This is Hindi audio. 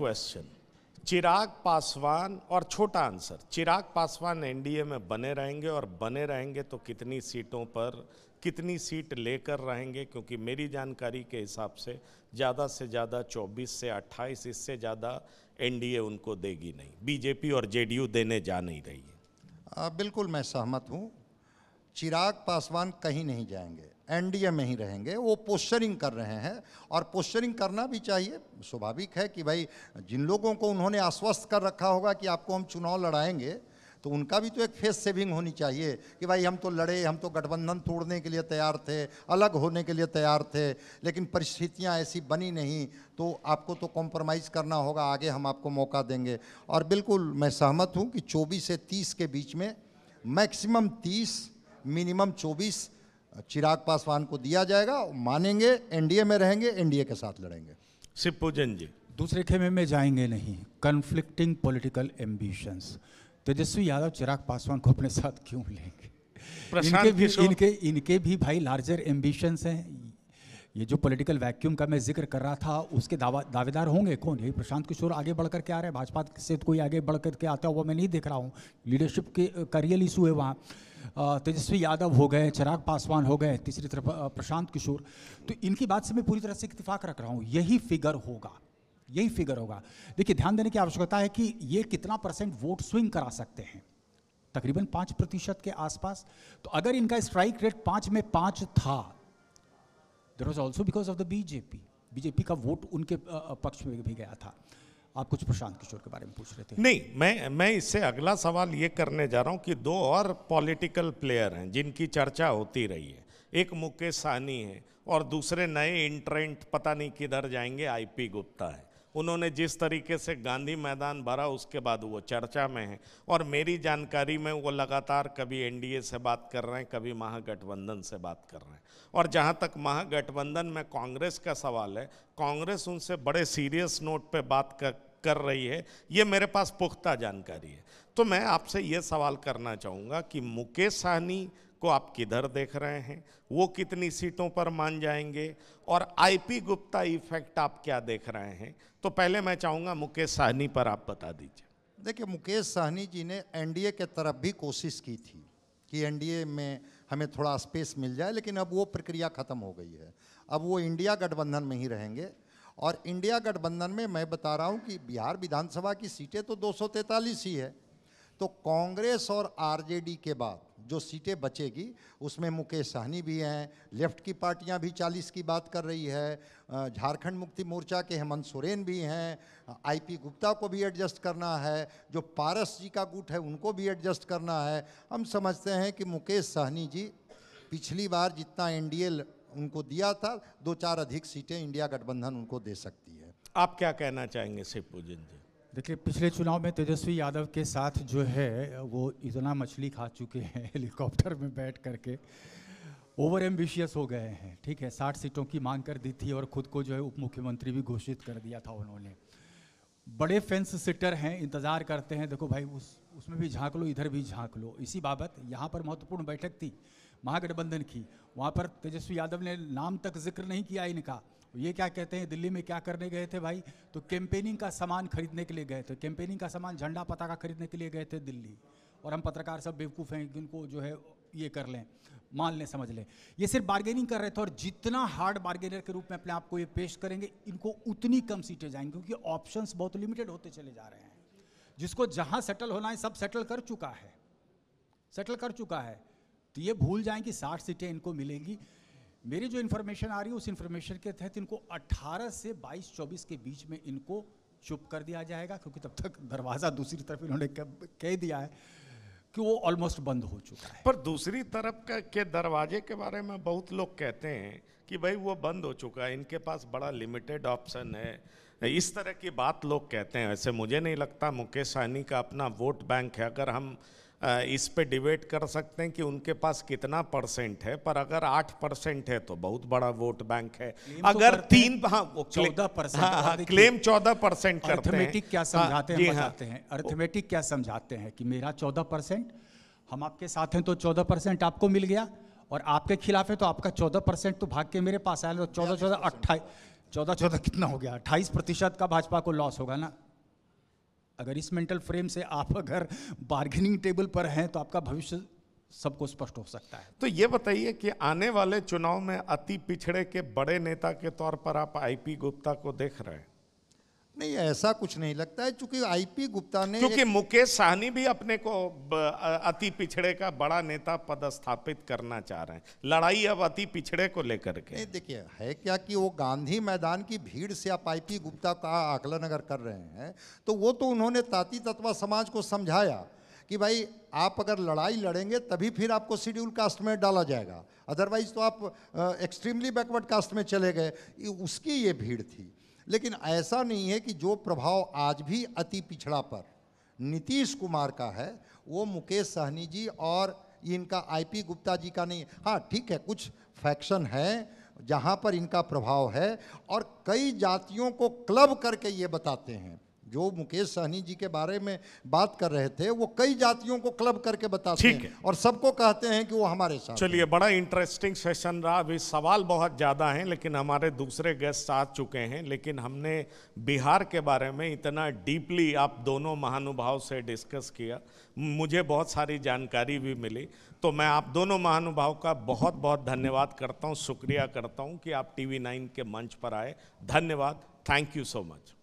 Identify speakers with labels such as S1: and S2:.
S1: क्वेश्चन, चिराग पासवान, और छोटा आंसर, चिराग पासवान एनडीए में बने रहेंगे, और बने रहेंगे तो कितनी सीटों पर, कितनी सीट लेकर रहेंगे? क्योंकि मेरी जानकारी के हिसाब से से ज़्यादा 24 से 28, इससे ज़्यादा एनडीए उनको देगी नहीं, बीजेपी और जेडीयू देने जा नहीं रही है।
S2: बिल्कुल मैं सहमत हूँ। चिराग पासवान कहीं नहीं जाएंगे, एनडीए में ही रहेंगे। वो पोस्चरिंग कर रहे हैं और पोस्चरिंग करना भी चाहिए। स्वाभाविक है कि भाई जिन लोगों को उन्होंने आश्वस्त कर रखा होगा कि आपको हम चुनाव लड़ाएंगे, तो उनका भी तो एक फेस सेविंग होनी चाहिए कि भाई हम तो लड़े, हम तो गठबंधन तोड़ने के लिए तैयार थे, अलग होने के लिए तैयार थे, लेकिन परिस्थितियां ऐसी बनी नहीं, तो आपको तो कॉम्प्रोमाइज़ करना होगा, आगे हम आपको मौका देंगे। और बिल्कुल मैं सहमत हूँ कि 24 से 30 के बीच में, मैक्सिमम 30 मिनिमम 24 चिराग पासवान को दिया जाएगा। मानेंगे, एनडीए में रहेंगे, एनडीए के साथ लड़ेंगे।
S1: शिवपूजन जी,
S3: दूसरे खेमे में जाएंगे नहीं। Conflicting political ambitions, Tejashwi Yadav Chirag Paswan को अपने साथ क्यों लेंगे? इनके भी भाई लार्जर एम्बिशंस हैं। ये जो पॉलिटिकल वैक्यूम का मैं जिक्र कर रहा था, उसके दावेदार होंगे कौन? यही प्रशांत किशोर आगे बढ़ कर के आ रहे हैं। भाजपा से कोई आगे बढ़ कर के आता हुआ मैं नहीं देख रहा हूँ। लीडरशिप का रियल इशू है वहाँ। तेजस्वी यादव हो गए, चिराग पासवान हो गए, तीसरी तरफ प्रशांत किशोर। तो इनकी बात से मैं पूरी तरह से इत्तेफाक रख रहा हूँ। यही फिगर होगा। देखिए, ध्यान देने की आवश्यकता है कि ये कितना % वोट स्विंग करा सकते हैं, तकरीबन 5% के आसपास। तो अगर इनका स्ट्राइक रेट 5 में 5 था, there was also because of the BJP का वोट उनके पक्ष में भी गया था। आप कुछ प्रशांत किशोर के बारे में पूछ रहे थे।
S1: नहीं, मैं इससे अगला सवाल ये करने जा रहा हूँ कि 2 और पॉलिटिकल प्लेयर हैं जिनकी चर्चा होती रही है। एक मुकेश सहनी है और दूसरे नए इंट्रेंट पता नहीं किधर जाएंगे, आईपी गुप्ता है। उन्होंने जिस तरीके से गांधी मैदान भरा, उसके बाद वो चर्चा में है, और मेरी जानकारी में वो लगातार कभी एनडीए से बात कर रहे हैं, कभी महागठबंधन से बात कर रहे हैं। और जहाँ तक महागठबंधन में कांग्रेस का सवाल है, कांग्रेस उनसे बड़े सीरियस नोट पे बात कर रही है, ये मेरे पास पुख्ता जानकारी है। तो मैं आपसे ये सवाल करना चाहूँगा कि मुकेश सहनी को आप किधर देख रहे हैं, वो कितनी सीटों पर मान जाएंगे, और आईपी गुप्ता इफेक्ट आप क्या देख रहे हैं? तो पहले मैं चाहूँगा मुकेश सहनी पर आप बता दीजिए।
S2: देखिए, मुकेश सहनी जी ने एनडीए के तरफ भी कोशिश की थी कि एनडीए में हमें थोड़ा स्पेस मिल जाए, लेकिन अब वो प्रक्रिया ख़त्म हो गई है। अब वो इंडिया गठबंधन में ही रहेंगे। और इंडिया गठबंधन में मैं बता रहा हूँ कि बिहार विधानसभा की सीटें तो 243 ही है, तो कांग्रेस और आरजेडी के बाद जो सीटें बचेगी उसमें मुकेश सहनी भी हैं, लेफ्ट की पार्टियां भी 40 की बात कर रही है, झारखंड मुक्ति मोर्चा के हेमंत सोरेन भी हैं, आईपी गुप्ता को भी एडजस्ट करना है, जो पारस जी का गुट है उनको भी एडजस्ट करना है। हम समझते हैं कि मुकेश सहनी जी पिछली बार जितना एनडीए उनको दिया था, 2-4 अधिक सीटें इंडिया गठबंधन उनको दे सकती है।
S1: आप क्या कहना चाहेंगे शिवपूजन जी?
S3: देखिए, पिछले चुनाव में तेजस्वी यादव के साथ जो है वो इतना मछली खा चुके हैं, हेलीकॉप्टर में बैठ करके ओवर एम्बिशियस हो गए हैं। ठीक है, 60 सीटों की मांग कर दी थी और खुद को जो है उप मुख्यमंत्री भी घोषित कर दिया था उन्होंने। बड़े फेंस सिटर हैं, इंतज़ार करते हैं। देखो भाई, उसमें भी झांक लो, इधर भी झांक लो। इसी बाबत यहाँ पर महत्वपूर्ण बैठक थी महागठबंधन की, वहाँ पर तेजस्वी यादव ने नाम तक जिक्र नहीं किया इनका। ये क्या कहते हैं, दिल्ली में क्या करने गए थे भाई? तो कैंपेनिंग का सामान खरीदने के लिए गए थे। कैंपेनिंग का सामान, झंडा पताका खरीदने के लिए गए थे दिल्ली। और हम पत्रकार सब बेवकूफ़ हैं, जिनको जो है ये कर लें, मान लें, समझ लें। ये सिर्फ बार्गेनिंग कर रहे थे, और जितना हार्ड बार्गेनर के रूप में अपने आप को ये पेश करेंगे, इनको उतनी कम सीटें जाएंगी, क्योंकि ऑप्शंस बहुत लिमिटेड होते चले जा रहे हैं। जिसको जहाँ सेटल होना है सब सेटल कर चुका है। तो ये भूल जाएं कि 60 सीटें इनको मिलेंगी। मेरी जो इन्फॉर्मेशन आ रही है, उस इन्फॉर्मेशन के तहत इनको 18 से 22-24 के बीच में इनको चुप कर दिया जाएगा, क्योंकि तब तक दरवाज़ा दूसरी तरफ इन्होंने कह दिया है कि वो ऑलमोस्ट बंद हो चुका है।
S1: पर दूसरी तरफ के दरवाजे के बारे में बहुत लोग कहते हैं कि भाई वो बंद हो चुका है, इनके पास बड़ा लिमिटेड ऑप्शन है। इस तरह की बात लोग कहते हैं। वैसे मुझे नहीं लगता, मुकेश सहनी का अपना वोट बैंक है। अगर हम इस पे डिबेट कर सकते हैं कि उनके पास कितना % है, पर अगर 8% है तो बहुत बड़ा वोट बैंक है। अगर 14% क्लेम 14% करते हैं।
S3: अर्थमेटिक क्या समझाते हैं, बताते हैं। अर्थमेटिक क्या समझाते हैं कि मेरा 14%, हम आपके साथ हैं तो 14% आपको मिल गया, और आपके खिलाफ है तो आपका 14% तो भाग के मेरे पास आया, तो 14-14 28 14 कितना हो गया, 28% का भाजपा को लॉस होगा ना। अगर इस मेंटल फ्रेम से आप अगर बार्गेनिंग टेबल पर हैं तो आपका भविष्य सबको स्पष्ट हो सकता है।
S1: तो ये बताइए कि आने वाले चुनाव में अति पिछड़े के बड़े नेता के तौर पर आप आईपी गुप्ता को देख रहे हैं?
S2: नहीं, ऐसा कुछ नहीं लगता है, क्योंकि आईपी गुप्ता ने
S1: क्योंकि मुकेश साहनी भी अपने को अति पिछड़े का बड़ा नेता पदस्थापित करना चाह रहे हैं। लड़ाई अब अति पिछड़े को लेकर के।
S2: नहीं, देखिए है क्या कि वो गांधी मैदान की भीड़ से आप आईपी गुप्ता का आकलन अगर कर रहे हैं तो वो तो उन्होंने ताती तत्वा समाज को समझाया कि भाई आप अगर लड़ाई लड़ेंगे तभी फिर आपको शेड्यूल कास्ट में डाला जाएगा, अदरवाइज तो आप एक्सट्रीमली बैकवर्ड कास्ट में चले गए। उसकी ये भीड़ थी। लेकिन ऐसा नहीं है कि जो प्रभाव आज भी अति पिछड़ा पर नीतीश कुमार का है वो मुकेश सहनी जी और इनका आईपी गुप्ता जी का नहीं है। हाँ ठीक है, कुछ फैक्शन है जहाँ पर इनका प्रभाव है और कई जातियों को क्लब करके ये बताते हैं। जो मुकेश सहनी जी के बारे में बात कर रहे थे वो कई जातियों को क्लब करके बताते हैं और सबको कहते हैं कि वो हमारे साथ।
S1: चलिए, बड़ा इंटरेस्टिंग सेशन रहा। अभी सवाल बहुत ज़्यादा हैं लेकिन हमारे दूसरे गेस्ट आ चुके हैं। लेकिन हमने बिहार के बारे में इतना डीपली आप दोनों महानुभाव से डिस्कस किया, मुझे बहुत सारी जानकारी भी मिली। तो मैं आप दोनों महानुभाव का बहुत बहुत धन्यवाद करता हूँ, शुक्रिया करता हूँ कि आप TV9 के मंच पर आए। धन्यवाद, थैंक यू सो मच।